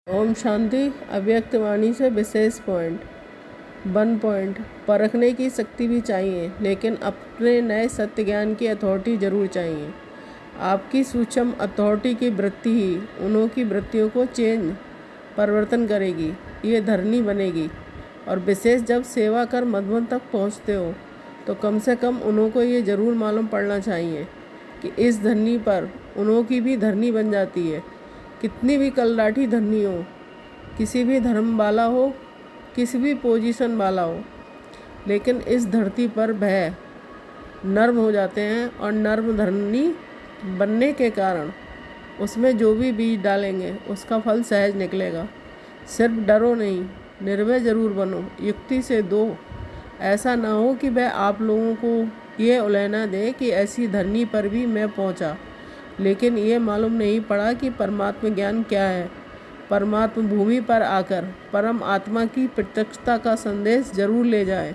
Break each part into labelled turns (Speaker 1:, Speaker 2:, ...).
Speaker 1: ओम शांति। अव्यक्त वाणी से विशेष point 1 point. परखने की शक्ति भी चाहिए, लेकिन अपने नए सत्य ज्ञान की अथॉरिटी जरूर चाहिए। आपकी सूक्ष्म अथॉरिटी की वृत्ति ही उन्हों की वृत्तियों को परिवर्तन करेगी। ये धरनी बनेगी। और विशेष जब सेवा कर मधुबन तक पहुँचते हो तो कम से कम उन्हों को ये ज़रूर मालूम पड़ना चाहिए कि इस धरनी पर उन्हों की भी धरनी बन जाती है। कितनी भी कलराठी धरनी हो, किसी भी धर्म वाला हो, किसी भी पोजीशन वाला हो, लेकिन इस धरती पर वह नर्म हो जाते हैं और नर्म धरनी बनने के कारण उसमें जो भी बीज डालेंगे उसका फल सहज निकलेगा। सिर्फ डरो नहीं, निर्भय ज़रूर बनो, युक्ति से दो। ऐसा ना हो कि वह आप लोगों को ये उलझना दे कि ऐसी धरनी पर भी मैं पहुंचा, लेकिन ये मालूम नहीं पड़ा कि परमात्मा ज्ञान क्या है। परमात्मा भूमि पर आकर परम आत्मा की प्रत्यक्षता का संदेश जरूर ले जाए।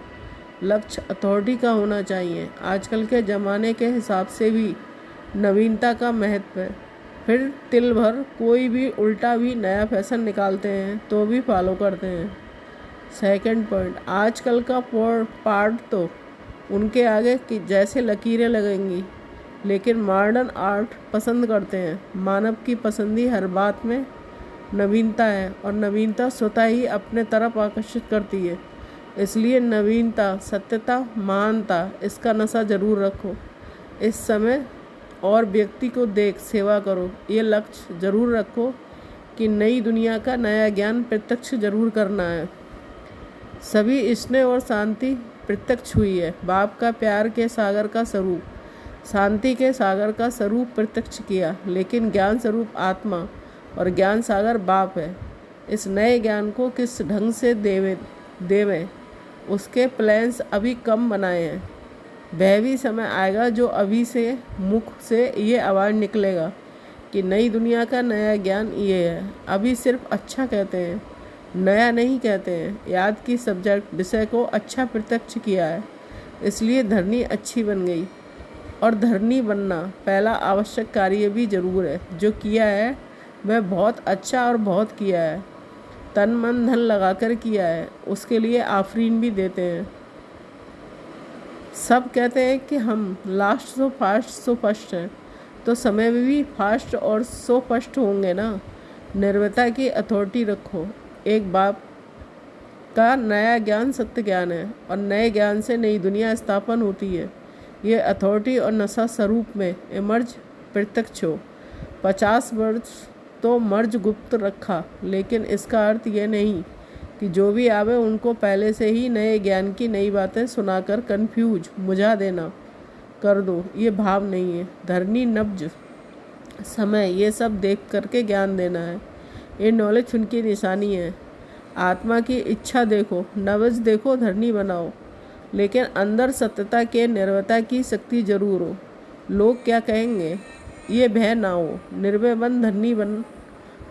Speaker 1: लक्ष्य अथॉरिटी का होना चाहिए। आजकल के ज़माने के हिसाब से भी नवीनता का महत्व है। फिर तिल भर कोई भी उल्टा भी नया फैशन निकालते हैं तो भी फॉलो करते हैं। 2 पॉइंट। आजकल का पार्ट तो उनके आगे कि जैसे लकीरें लगेंगी, लेकिन मॉडर्न आर्ट पसंद करते हैं। मानव की पसंदी हर बात में नवीनता है और नवीनता स्वतः ही अपने तरफ आकर्षित करती है। इसलिए नवीनता, सत्यता, महानता, इसका नशा जरूर रखो। इस समय और व्यक्ति को देख सेवा करो। ये लक्ष्य जरूर रखो कि नई दुनिया का नया ज्ञान प्रत्यक्ष जरूर करना है। सभी स्नेह और शांति प्रत्यक्ष हुई है। बाप का प्यार के सागर का स्वरूप, शांति के सागर का स्वरूप प्रत्यक्ष किया, लेकिन ज्ञान स्वरूप आत्मा और ज्ञान सागर बाप है। इस नए ज्ञान को किस ढंग से देवें उसके प्लान्स अभी कम बनाए हैं। वह भी समय आएगा जो अभी से मुख से ये आवाज़ निकलेगा कि नई दुनिया का नया ज्ञान ये है। अभी सिर्फ अच्छा कहते हैं, नया नहीं कहते हैं। याद की सब्जेक्ट विषय को अच्छा प्रत्यक्ष किया है, इसलिए धरनी अच्छी बन गई। और धरनी बनना पहला आवश्यक कार्य भी जरूर है। जो किया है वह बहुत अच्छा और बहुत किया है, तन मन धन लगाकर किया है, उसके लिए आफरीन भी देते हैं। सब कहते हैं कि हम लास्ट सो फर्स्ट हैं, तो समय में भी फास्ट और सो फर्स्ट होंगे ना। निर्भयता की अथॉरिटी रखो। एक बाप का नया ज्ञान सत्य ज्ञान है और नए ज्ञान से नई दुनिया स्थापन होती है। ये अथॉरिटी और नशा स्वरूप में इमर्ज प्रत्यक्ष हो। 50 वर्ष तो मर्ज गुप्त रखा, लेकिन इसका अर्थ यह नहीं कि जो भी आवे उनको पहले से ही नए ज्ञान की नई बातें सुनाकर कंफ्यूज मुझा देना कर दो। ये भाव नहीं है। धरनी, नब्ज, समय, ये सब देख करके ज्ञान देना है। ये नॉलेज उनकी निशानी है। आत्मा की इच्छा देखो, नब्ज देखो, धरनी बनाओ, लेकिन अंदर सत्यता के निर्भयता की शक्ति जरूर हो। लोग क्या कहेंगे ये भय ना हो। निर्भय बन, धरनी बन,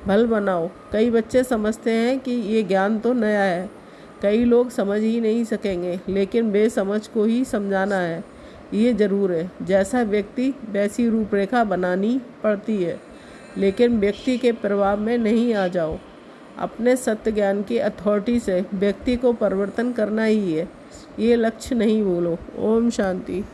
Speaker 1: भल बनाओ। कई बच्चे समझते हैं कि ये ज्ञान तो नया है। कई लोग समझ ही नहीं सकेंगे, लेकिन बेसमझ को ही समझाना है। ये जरूर है। जैसा व्यक्ति वैसी रूपरेखा बनानी पड़ती है, लेकिन व्यक्ति के प्रभाव में नहीं आ जाओ। अपने सत्य ज्ञान की अथॉरिटी से व्यक्ति को परिवर्तन करना ही है। ये लक्ष्य नहीं बोलो। ओम शांति।